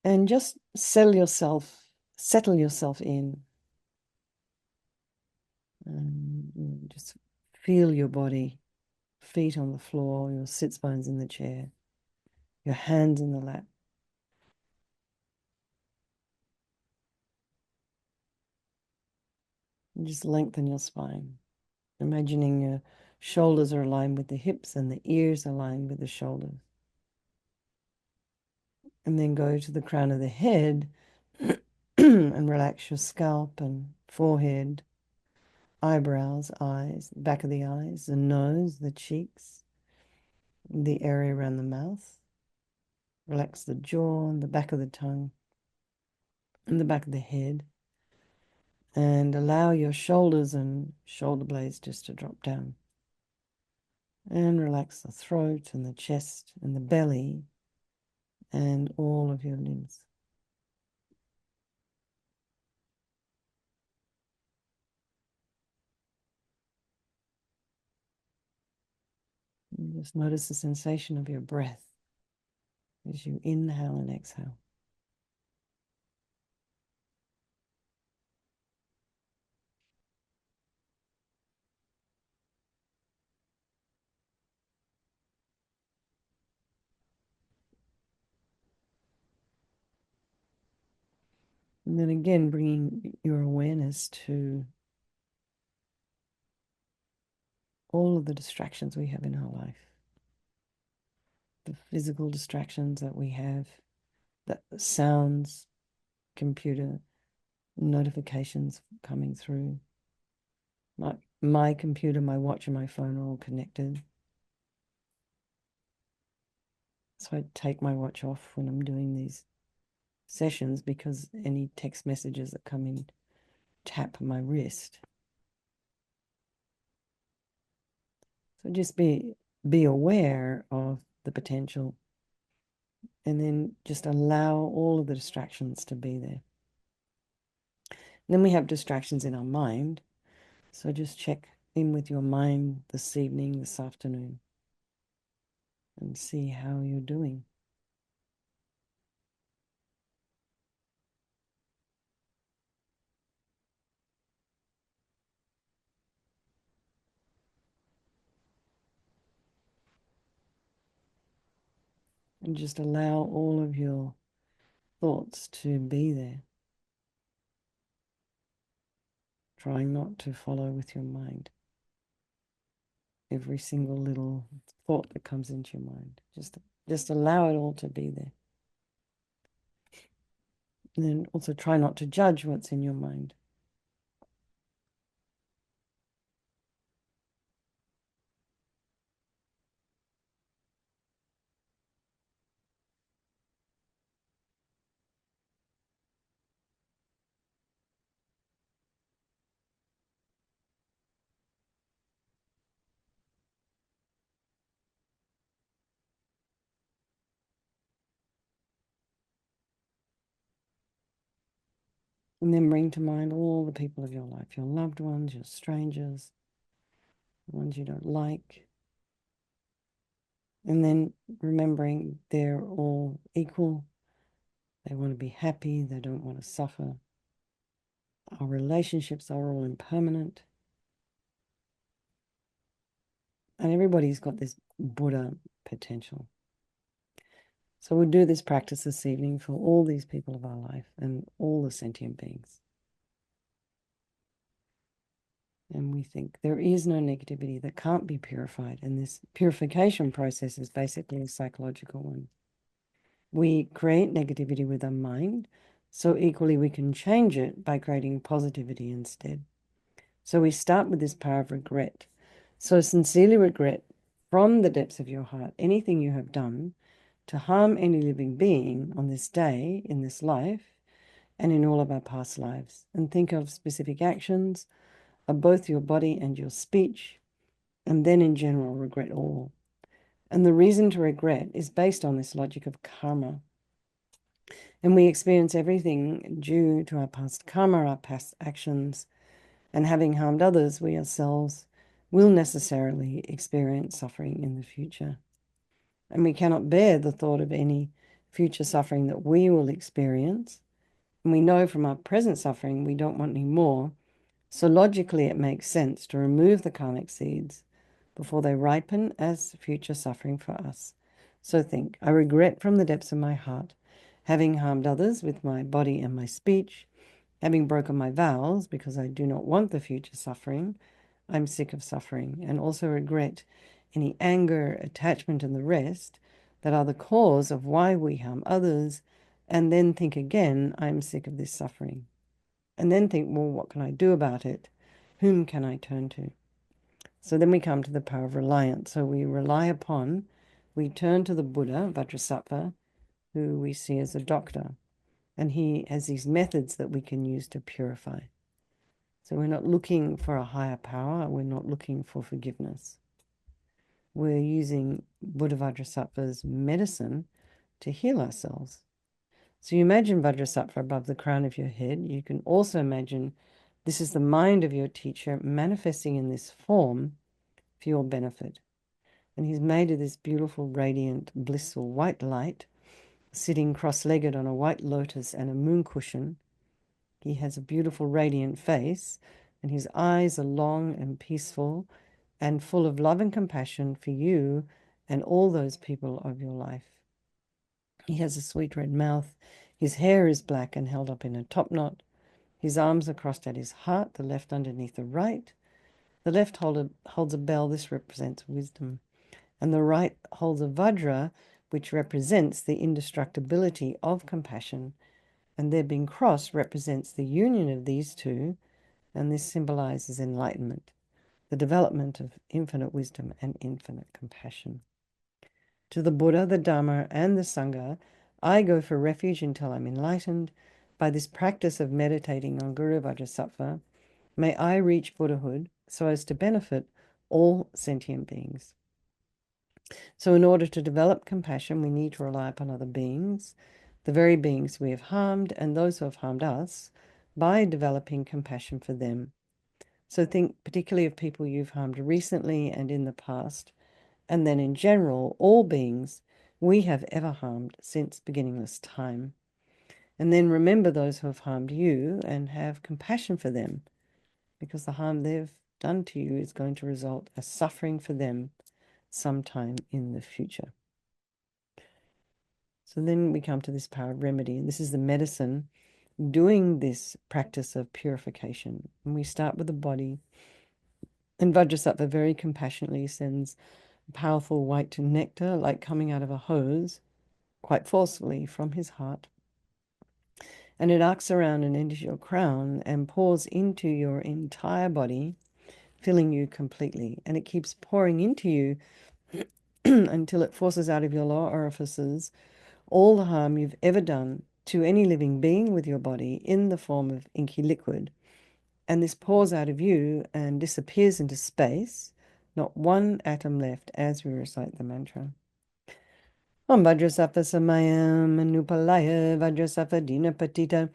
And just settle yourself in. Just feel your body, feet on the floor, your sits bones in the chair, your hands in the lap. And just lengthen your spine, imagining your shoulders are aligned with the hips and the ears aligned with the shoulders. And then go to the crown of the head and relax your scalp and forehead, eyebrows, eyes, back of the eyes, the nose, the cheeks, the area around the mouth. Relax the jaw and the back of the tongue and the back of the head. And allow your shoulders and shoulder blades just to drop down. And relax the throat and the chest and the belly and all of your limbs. And just notice the sensation of your breath as you inhale and exhale. And then again, bringing your awareness to all of the distractions we have in our life, the physical distractions that we have, the sounds, computer, notifications coming through. My computer, my watch, and my phone are all connected. So I take my watch off when I'm doing these sessions because any text messages that come in tap my wrist. So just be aware of the potential and then just allow all of the distractions to be there. And then we have distractions in our mind. So just check in with your mind this evening, this afternoon, and see how you're doing. And just allow all of your thoughts to be there, trying not to follow with your mind every single little thought that comes into your mind. Just allow it all to be there. And then also try not to judge what's in your mind. And then bring to mind all the people of your life, your loved ones, your strangers, the ones you don't like. And then remembering they're all equal. They want to be happy. They don't want to suffer. Our relationships are all impermanent. And everybody's got this Buddha potential. So we'll do this practice this evening for all these people of our life and all the sentient beings. And we think there is no negativity that can't be purified. And this purification process is basically a psychological one. We create negativity with our mind, so equally we can change it by creating positivity instead. So we start with this power of regret. So sincerely regret from the depths of your heart anything you have done to harm any living being on this day, in this life, and in all of our past lives. And think of specific actions of both your body and your speech, and then in general, regret all. And the reason to regret is based on this logic of karma. And we experience everything due to our past karma, our past actions, and having harmed others, we ourselves will necessarily experience suffering in the future. And we cannot bear the thought of any future suffering that we will experience. And we know from our present suffering we don't want any more. So logically, it makes sense to remove the karmic seeds before they ripen as future suffering for us. So think, I regret from the depths of my heart having harmed others with my body and my speech, having broken my vows because I do not want the future suffering. I'm sick of suffering, and also regret any anger, attachment, and the rest that are the cause of why we harm others, and then think again, I'm sick of this suffering. And then think, well, what can I do about it? Whom can I turn to? So then we come to the power of reliance. So we rely upon, we turn to the Buddha, Vajrasattva, who we see as a doctor. And he has these methods that we can use to purify. So we're not looking for a higher power. We're not looking for forgiveness. We're using Buddha Vajrasattva's medicine to heal ourselves. So you imagine Vajrasattva above the crown of your head. You can also imagine this is the mind of your teacher manifesting in this form for your benefit. And he's made of this beautiful, radiant, blissful white light, sitting cross-legged on a white lotus and a moon cushion. He has a beautiful, radiant face, and his eyes are long and peaceful and full of love and compassion for you and all those people of your life. He has a sweet red mouth. His hair is black and held up in a top knot. His arms are crossed at his heart, the left underneath the right. The left holds a bell. This represents wisdom. And the right holds a vajra, which represents the indestructibility of compassion. And their being crossed represents the union of these two, and this symbolizes enlightenment, the development of infinite wisdom and infinite compassion. To the Buddha, the Dharma, and the Sangha, I go for refuge until I'm enlightened. By this practice of meditating on Guru Vajrasattva, may I reach Buddhahood so as to benefit all sentient beings. So in order to develop compassion, we need to rely upon other beings, the very beings we have harmed and those who have harmed us, by developing compassion for them. So think particularly of people you've harmed recently and in the past, and then in general, all beings we have ever harmed since beginningless time. And then remember those who have harmed you and have compassion for them, because the harm they've done to you is going to result as suffering for them sometime in the future. So then we come to this power of remedy, and this is the medicine doing this practice of purification. And we start with the body, and Vajrasattva very compassionately sends powerful white nectar, like coming out of a hose, quite forcefully from his heart. And it arcs around and enters your crown and pours into your entire body, filling you completely. And it keeps pouring into you until it forces out of your lower orifices all the harm you've ever done to any living being with your body in the form of inky liquid. And this pours out of you and disappears into space, not one atom left as we recite the mantra. Om Vajrasattva Samayam Anupalaya Vajrasattva Dina Patita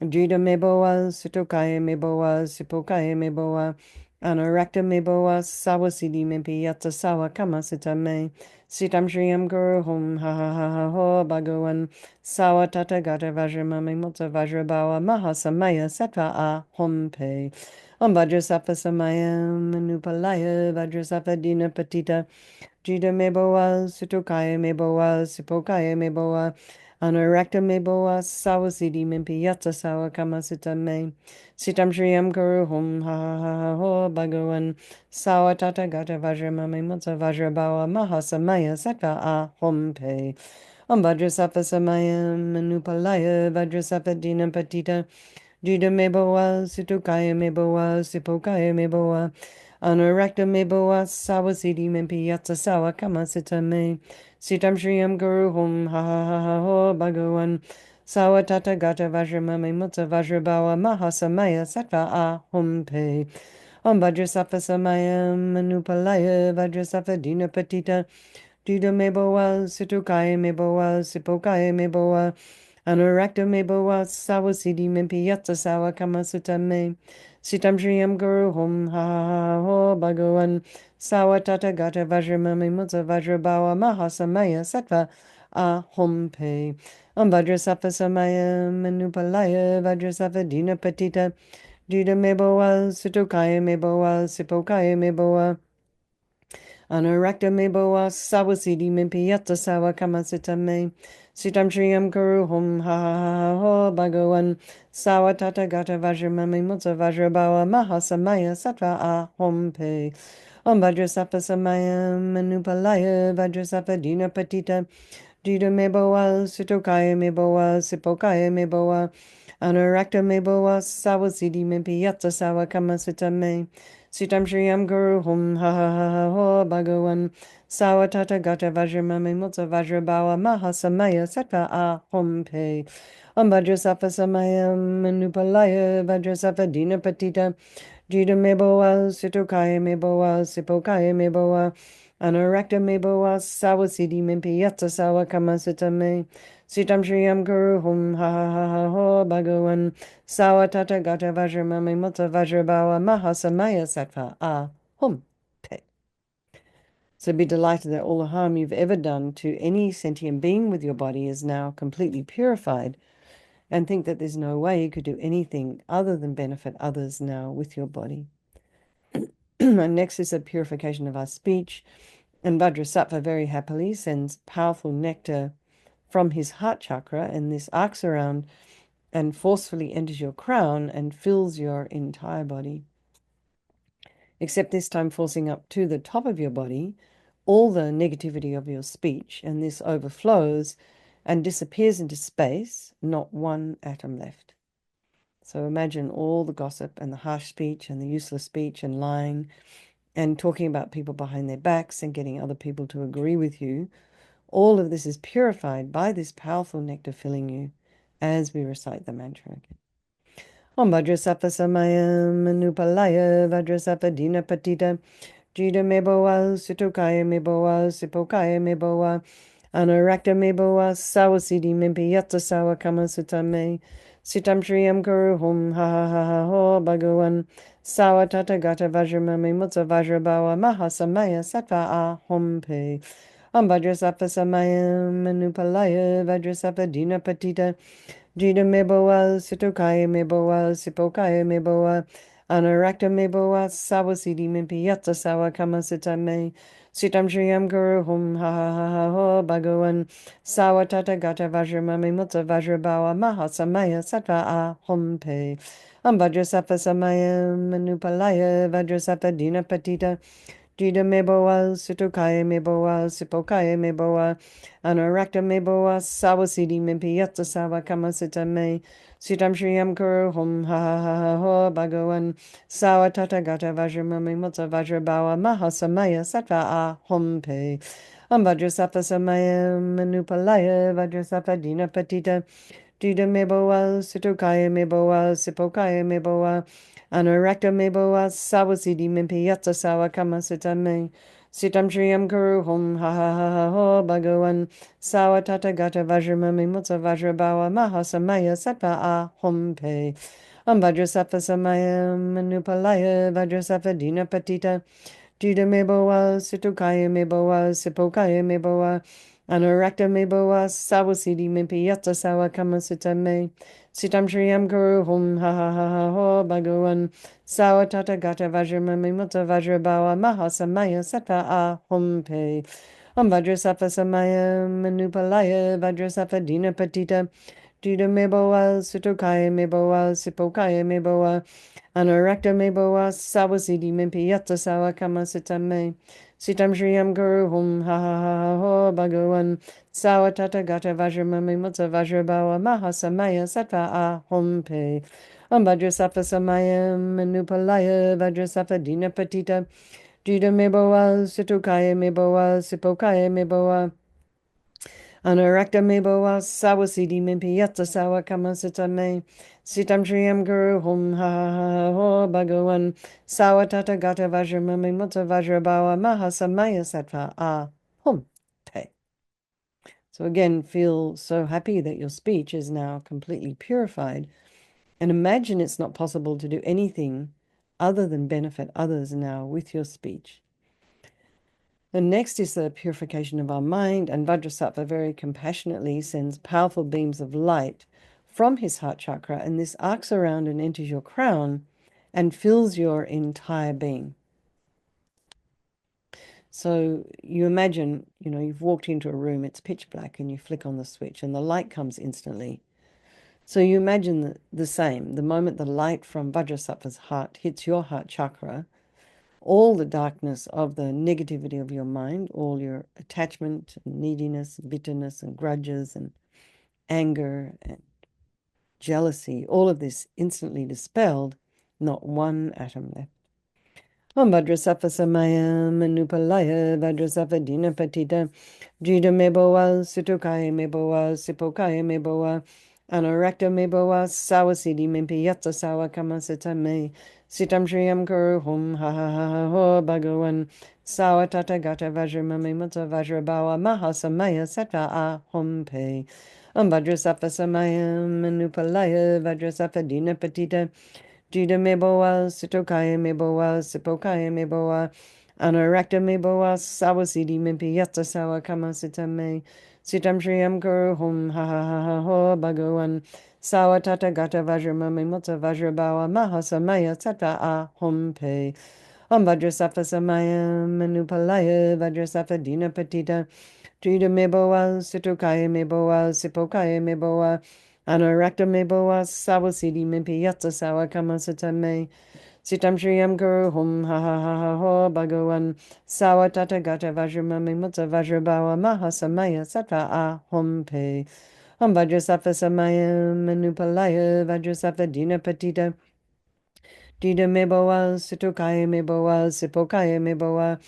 Jida Meboa Sutokaya Meboa Sipokaya Meboa Anarakta Meboa Sawasidi Mempi Yatsa Sawa Kamasita Me Sitam Shriyam Guru Hum Ha Ha Ha Ha Ho Bhagavan Sawa Tata Gata Vajramami Mutsa Vajrabawa Mahasamaya Sattva A Hom Pe Om Vajrasattva Samayam Anupalaya Vajrasattva Dina Patita Jida meboa, sutokaya meboa, sipokaya meboa, anarakta meboa, sawasidi mimpi yatsa sawa kamasita me. Sitam shriyam guru hum ha ha ha ha ho bhagavan. Sawa tata gata vajramami mutsa vajrabawa mahasamaya sattva a hom pe. Om Vajrasattva Samayam Manupalaya Vajrasattva Dina Patita Jida Meboa Situkaya Meboa Sipokaya Meboa Anurakta Meboa Sawasidi Mempi Yatsa Sawa Kamasita Me Sitam Shriyam Guru Hum Ha Ha Ha Ha Ho Bhagavan Sawa Tata Gata Vajramami Mutsa Vajrabawa Mahasamaya Sattva A Hum Pe Om Vajrasattva Samayam Manupalaya Vajrasattva Dina Patita Jida meboa, situkaya meboa, sipokaya meboa, anurakta meboa, sawasidi mimpi yatsa sawa kamasutta me. Sitam shriyam guru hum ha ha ha ho bhagavan. Sawa tata gata vajramami mutsa vajrabawa mahasamaya sattva ahom pe. Vajrasattva samaya manupalaya vajrasattva dina patita. Juda meboa, sitokaya meboa, sipokaya meboa. Anurakta meboa, sawasidi mimpiyata sawa kamasita me. Sitam shriyam kuru hum ha ha ha ha bhagawan. Sawa tata gata vajramami mutsa vajrabawa mahasamaya sattva ahom pe. Vajrasattva samaya manupalaya vajrasattva dina patita. Juda meboa, sitokaya meboa, sipokaya meboa. Anurakta meboa, sawasidi mimpiyata sawa kamasita me. Sitam Shriyam Guru Hum Ha Ha Ha Ha Ho Bhagawan Sawatata Gata Vajramami Mutsa Vajrabawa Mahasamaya Sattva Ahom Pe Vajrasattva Samaya Manupalaya Vajrasattva Dina Patita Jida Meboa Sitokaya Meboa Sipokaya Meboa Anurakta Meboa Sawasidi Mimpi Yatsa Sawa Kamasita Me Sitam Shriyam Guru Hum Ha Ha Ha Ha Ho Bhagawan Sawatata Gata Vajramami Mutsa Vajrabawa Mahasamaya Sattva Ahum Pe. So be delighted that all the harm you've ever done to any sentient being with your body is now completely purified, and think that there's no way you could do anything other than benefit others now with your body. And next is the purification of our speech. And Vajrasattva very happily sends powerful nectar from his heart chakra, and this arcs around and forcefully enters your crown and fills your entire body. Except this time forcing up to the top of your body all the negativity of your speech, and this overflows and disappears into space, not one atom left. So imagine all the gossip and the harsh speech and the useless speech and lying and talking about people behind their backs and getting other people to agree with you. All of this is purified by this powerful nectar filling you as we recite the mantra again. Om Vajrasattva Samaya Manupalaya Vajrasattva Dina Patita Jida Meboa Sitokaya Meboa Sipokaya Meboa Anurakta Meboa Sawasidi Mimpi Yatsa Sawa Kama Sutame Sitam Shriyam Guru Hum Ha Ha Ha Ha Ho Bhagawan Sawa Tata Gata Vajramami Mutsa Vajrabawa Mahasamaya Sattva Ahom Pe Vajrasattva Samaya Manupalaya Vajrasattva Dina Patita Jida Meboa Sitokaya Meboa Sipokaya Meboa Anurakta Meboa Sawasidi Mimpi Yatsa Sawa Kama Sitame Sitam Shriyam Guru Hum Ha Ha Ha Ha Ho Bhagawan Sawa Tata Gata Vajramami Mutsa Vajrabawa Mahasamaya Sattva Ahom Pe Vajrasattva Samaya Manupalaya Vajrasattva Dina Patita Jida Meboa Sitokaya Meboa Sipokaya Meboa Anurakta Meboa Sawasidi Mimpi Yatsa Sawa Kama Sitame Sitam Shriyam Kuru Hum Ha Ha Ha Ha Ho Bhagawan Sawa Tata Gata Vajramami Mutsa Vajrabawa Mahasamaya Sattva Ahom Pe Vajrasattva Samaya Manupalaya Vajrasattva Dina Patita Jida Meboa Sitokaya Meboa Sipokaya Meboa Anurakta Meboa Sawasidi Mimpi Yatsa Sawa Kama Sitame Sitam Shriyam Kuru Hum Ha Ha Ha Ha Ho Bhagawan Sawa Tata Gata Vajramami Mutsa Vajrabawa Mahasamaya Sattva Ahom Pe Vajrasattva Samaya Manupalaya Vajrasattva Dina Patita Jida Meboa Sitokaya Meboa Sipokaya Meboa Anurakta Meboa Sawasidi Mimpi Yatsa Sawa Kama Sitame Sitam Shriyam Guru Hum Ha Ha Ha Ha Ho Bhagawan Sawa Tata Gata Vajramami Mutsa Vajrabawa Mahasamaya Sattva Ahom Pe Vajrasattva Samaya Manupalaya Vajrasattva Dina Patita Jida Meboa Sitokaya Meboa Sipokaya Meboa Anurakta Meboa Sawasidi Mimpi Yatsa Sawa Kama Sitame Sitam Shriyam Guru Hum Ha Ha Ha Ha Ho Bhagawan Sawa Tata Gata Vajramami Mutsa Vajrabawa Mahasamaya Sattva Ahom Pe Vajrasattva Samaya Manupalaya Vajrasattva Dina Patita Jida Meboa Sitokaya Meboa Sipokaya Meboa Anurakta Meboa Sawasidi Mimpi Yatsa Sawa Kama Sitame Sitam Shriyam Guru Hum Ha Ha Ha Ha Ho Bhagawan Sawa Tata Gata Vajramami Mutsa Vajrabawa Mahasamaya Sattva Ahom Pe. So again, feel so happy that your speech is now completely purified, and imagine it's not possible to do anything other than benefit others now with your speech. And next is the purification of our mind, and Vajrasattva very compassionately sends powerful beams of light from his heart chakra, and this arcs around and enters your crown and fills your entire being. So you imagine, you've walked into a room, it's pitch black, and you flick on the switch, and the light comes instantly. So you imagine the same. The moment the light from Vajrasattva's heart hits your heart chakra, all the darkness of the negativity of your mind, all your attachment, and neediness, bitterness, and grudges, and anger, and jealousy, all of this instantly dispelled, not one atom left. Om Vajrasattva Samaya Manupalaya Vajrasattva Dinapatita Jida Meboa Sutukaya Meboa Sipokaya Meboa Anarakta Meboa Sawasidi Mimpi Yatsa Sawa Kamasita Me Sitam Shriyam Kuru Hum Ha Ha Ha Ha Ho Bhagavan Sawa Tata Gata Vajramami Mata Vajrabawa Mahasamaya Sata A Hum Pe Om Vajrasattva Samaya Manupalaya Vajrasattva Dinapatita Jida meboa, sitokaya meboa, sipokaya meboa, anarakta meboa, sawasidi mimpi yatsa sawa kama sitame, sitam shriyam guru hum ha ha ha ha ho bhagavan, sawa tata gata vajramami mutsa vajrabawa mahasamaya tata a hum pe. Om Vajrasattva Samaya Manupalaya Vajrasattva Dinapatita Jida meboa, sitokaya meboa, sipokaya meboa, Anarakta meboa, sawasidi mimpi yatsa sawa kamasita me. Sitam shriyam guru hum ha ha ha ha ho bhagavan. Sawa tata gata vajramami mutsa vajrabawa mahasamaya sattva a hum pe. Om Vajrasattva Samaya Manupalaya Vajrasattva Dinapatita Dida meboa, sitokaya meboa, sipokaya meboa,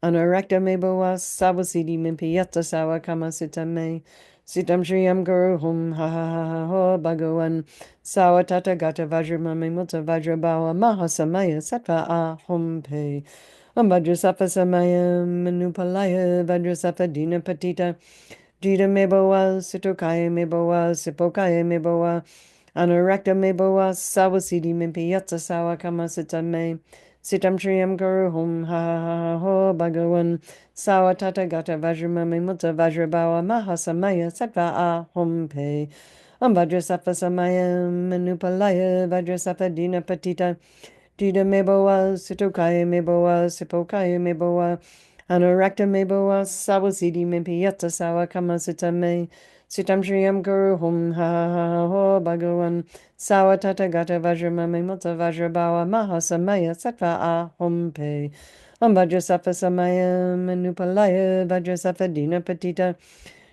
anarakta meboa, sawasidi mimpi yatsa sawa kamasita me. Sitam shriyam guru hum ha ha ha ha ho bhagavan. Sawa tata gata vajramami mutta vajrabawa mahasamaya sattva a hum pe. Om Vajrasattva Samaya Manupalaya Vajrasattva Dinapatita Jida meboa, sitokaya meboa, sipokaya meboa, Anurakta meboa, sawasidi mimpi yatsa sawa kamasita me. Sitam shriyam guru hum ha ha ha ha ho bhagavan. Sawa tata gata vajramami mutta vajrabawa mahasamaya sattva a hum pe. Om Vajrasattva Samaya Manupalaya Vajrasattva Dinapatita Jida meboa, sitokaya meboa, sipokaya meboa, Anurakta meboa, sawasidi mimpi yatsa sawa kamasita me. Sitam shriyam guru hum ha ha ha ha ho bhagavan. Sawa tata gata vajramami mutta vajrabawa mahasamaya sattva a hum pe. Om Vajrasattva Samaya Manupalaya Vajrasattva Dinapatita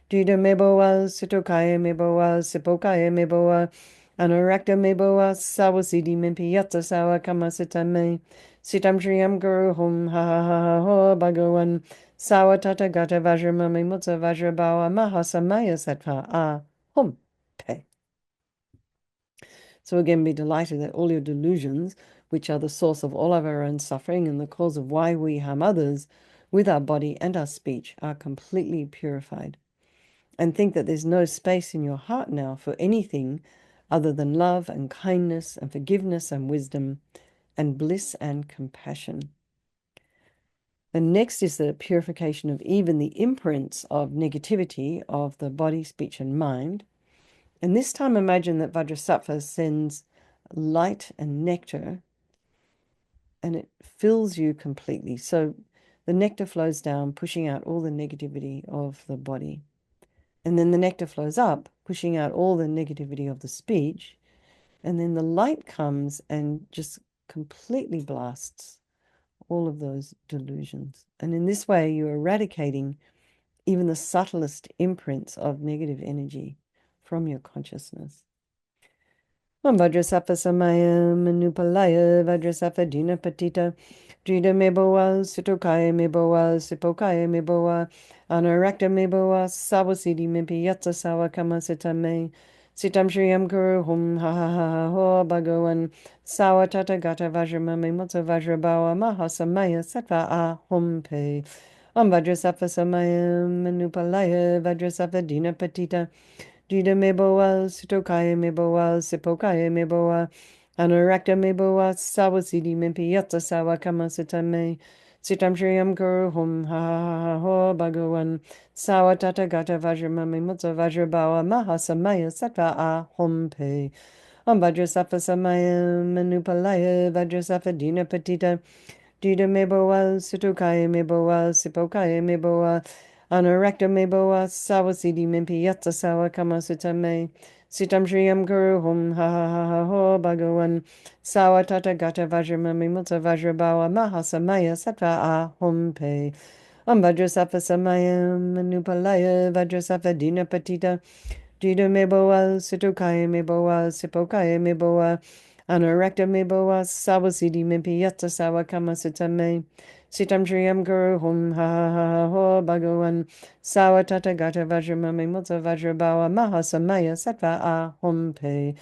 Jida meboa, sitokaya meboa, sipokaya meboa, Anurakta meboa, sawasidi mimpi yatsa sawa kamasita me. Sitam shriyam guru hum ha ha ha ha ho bhagavan. Sawa tata gata vajramami mutta vajrabawa mahasamaya sattva a hum pe. So again, be delighted that all your delusions, which are the source of all of our own suffering and the cause of why we harm others with our body and our speech, are completely purified. And think that there's no space in your heart now for anything other than love and kindness and forgiveness and wisdom and bliss and compassion. And next is the purification of even the imprints of negativity of the body, speech, and mind. And this time imagine that Vajrasattva sends light and nectar and it fills you completely. So the nectar flows down, pushing out all the negativity of the body. And then the nectar flows up, pushing out all the negativity of the speech. And then the light comes and just completely blasts all of those delusions. And in this way, you're eradicating even the subtlest imprints of negative energy from your consciousness. Om Vajrasattva Samaya Manupalaya Vajrasattva Dinapatita Jida meboa, sitokaya meboa, sipokaya meboa, Anurakta meboa, sawasidi mimpi yatsa sawa kamasita me. Sitam shriyam guru hum ha ha ha ha ho bhagavan. Sawa tata gata vajramami mutta vajrabawa mahasamaya sattva a hum pe. Om Vajrasattva Samaya Manupalaya Vajrasattva Dinapatita Jida meboa, sitokaya meboa, sipokaya meboa, Anurakta meboa, sawasidi mimpi yatsa sawa kamasita me. Sitam Shriyam Guru Hum Ha Ha Ha Ho Bhagavan Sawa Tata Gata Vajramami Mutsa Vajrabawa Mahasamaya Sattva Ahum Pe Vajrasattva Samaya Manupalaya Vajrasattva Dina Patita Dida Meboa Sutukaya Meboa Sipokaya Meboa Anurakta Meboa Sawasidi Mimpi Yatsa Sawa Kama Sutame Sitam Shriyam Guru Hum Ha Ha Ha Ha Ho Bhagavan Sawa Tata Gata Vajramami Mutsa Vajrabawa Mahasamaya Sattva Ahum Pe Vajrasattva Samaya Manupalaya Vajrasattva Dina Patita Dida Meboa Sutukaya Meboa Sipokaya Meboa Anurakta Meboa Sawasidi Mimpi Yatsa Sawa Kama Sutame Sitam Shriyam Guru Hum Ha Ha Ha Ha Ho Bhagavan Sawa Tata Gata Vajramami Mutsa Vajrabawa Mahasamaya Sattva Ahum Pe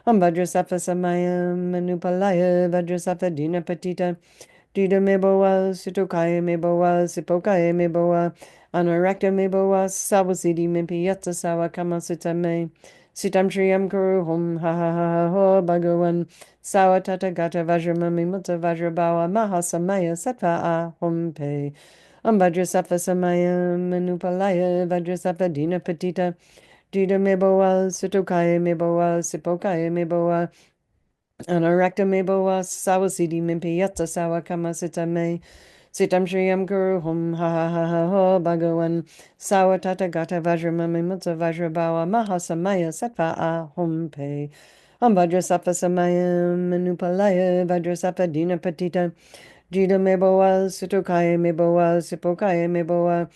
Vajrasattva Samaya Manupalaya Vajrasattva Dina Patita Dida Meboa Sutukaya Meboa Sipokaya Meboa Anurakta Meboa Sawasidi Mimpi Yatsa Sawa Kama Sutame Sitam Shriyam Guru Hum Ha Ha Ha Ha Ho Bhagavan Sawa Tata Gata Vajramami Mutsa Vajrabawa Mahasamaya Sattva Ahum Pe Vajrasattva Samaya Manupalaya Vajrasattva Dina Patita Dida Meboa Sutukaya Meboa Sipokaya Meboa Anurakta Meboa Sawasidi Mimpi Yatsa Sawa Kama Sutame Sitam Shriyam Guru Hum Ha Ha Ha Ha Ho Bhagavan Sawa Tata Gata Vajramami Mutsa Vajrabawa Mahasamaya Sattva Ahum Pe Vajrasattva Samaya Manupalaya Vajrasattva Dina Patita Jida Meboa Sutukaya Meboa Sipokaya Meboa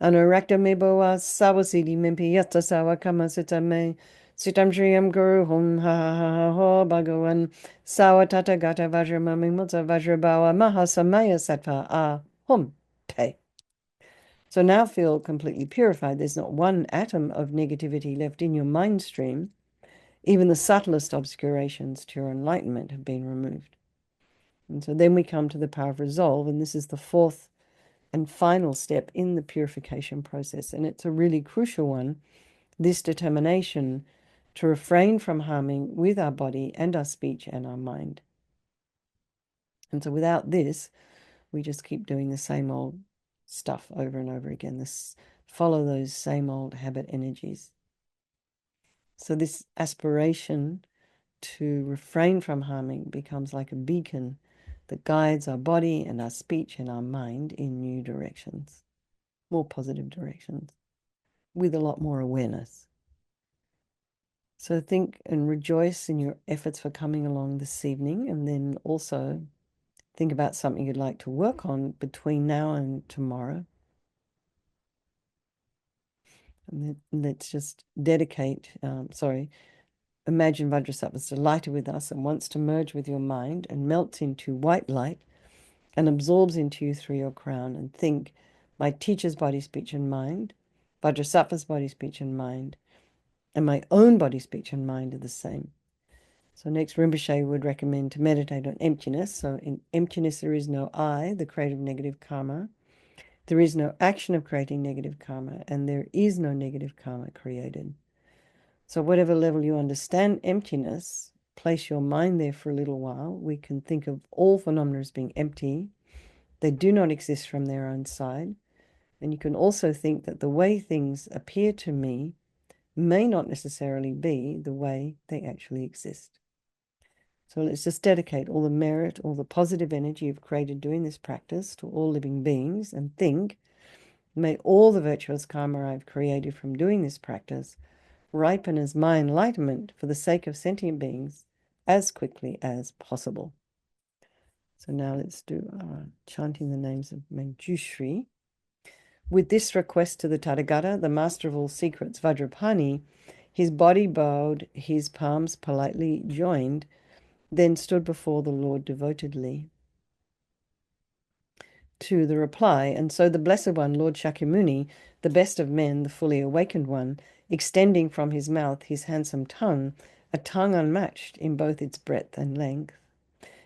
Anurakta Meboa Sawasidi Mimpi Yatsa Sawa Kama Sutame Sitam Shriyam Guru Hum Ha Ha Ha Ha Ho Bhagavan Sawa Tata Gata Vajramami Mutsa Vajrabawa Mahasamaya Sattva Ahum Pe. So now feel completely purified. There's not one atom of negativity left in your mind stream. Even the subtlest obscurations to your enlightenment have been removed. And so then we come to the power of resolve, and this is the fourth and final step in the purification process. And it's a really crucial one, this determination to refrain from harming with our body and our speech and our mind. And so without this, we just keep doing the same old stuff over and over again. Follow those same old habit energies. So this aspiration to refrain from harming becomes like a beacon that guides our body and our speech and our mind in new directions, more positive directions, with a lot more awareness. So think and rejoice in your efforts for coming along this evening, and then also think about something you'd like to work on between now and tomorrow. And let's just imagine Vajrasattva is delighted with us and wants to merge with your mind and melts into white light and absorbs into you through your crown. And think, my teacher's body, speech, and mind, Vajrasattva's body, speech, and mind, and my own body, speech, and mind are the same. So next, Rinpoche would recommend to meditate on emptiness. So in emptiness, there is no I, the creator of negative karma. There is no action of creating negative karma, and there is no negative karma created. So whatever level you understand emptiness, place your mind there for a little while. We can think of all phenomena as being empty. They do not exist from their own side. And you can also think that the way things appear to me may not necessarily be the way they actually exist. So let's just dedicate all the merit, all the positive energy you've created doing this practice to all living beings and think, may all the virtuous karma I've created from doing this practice ripen as my enlightenment for the sake of sentient beings as quickly as possible. So now let's do chanting the names of Manjushri. With this request to the Tathagata, the master of all secrets, Vajrapani, his body bowed, his palms politely joined, then stood before the Lord devotedly. To the reply, and so the Blessed One, Lord Shakyamuni, the best of men, the fully awakened one, extending from his mouth his handsome tongue, a tongue unmatched in both its breadth and length,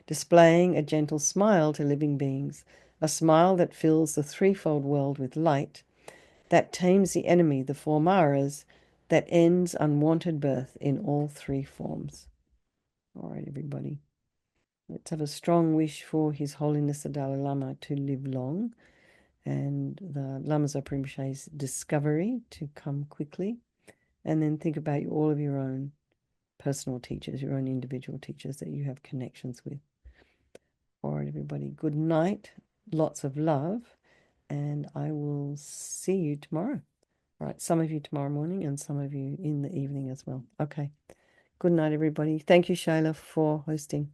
displaying a gentle smile to living beings, a smile that fills the threefold world with light, that tames the enemy, the four maras, that ends unwanted birth in all three forms. All right, everybody. Let's have a strong wish for His Holiness the Dalai Lama to live long, and the Lama Rinpoche's discovery to come quickly. And then think about all of your own personal teachers, your own individual teachers that you have connections with. All right, everybody, good night, lots of love, and I will see you tomorrow. All right, some of you tomorrow morning and some of you in the evening as well. Okay, good night, everybody. Thank you, Shayla, for hosting.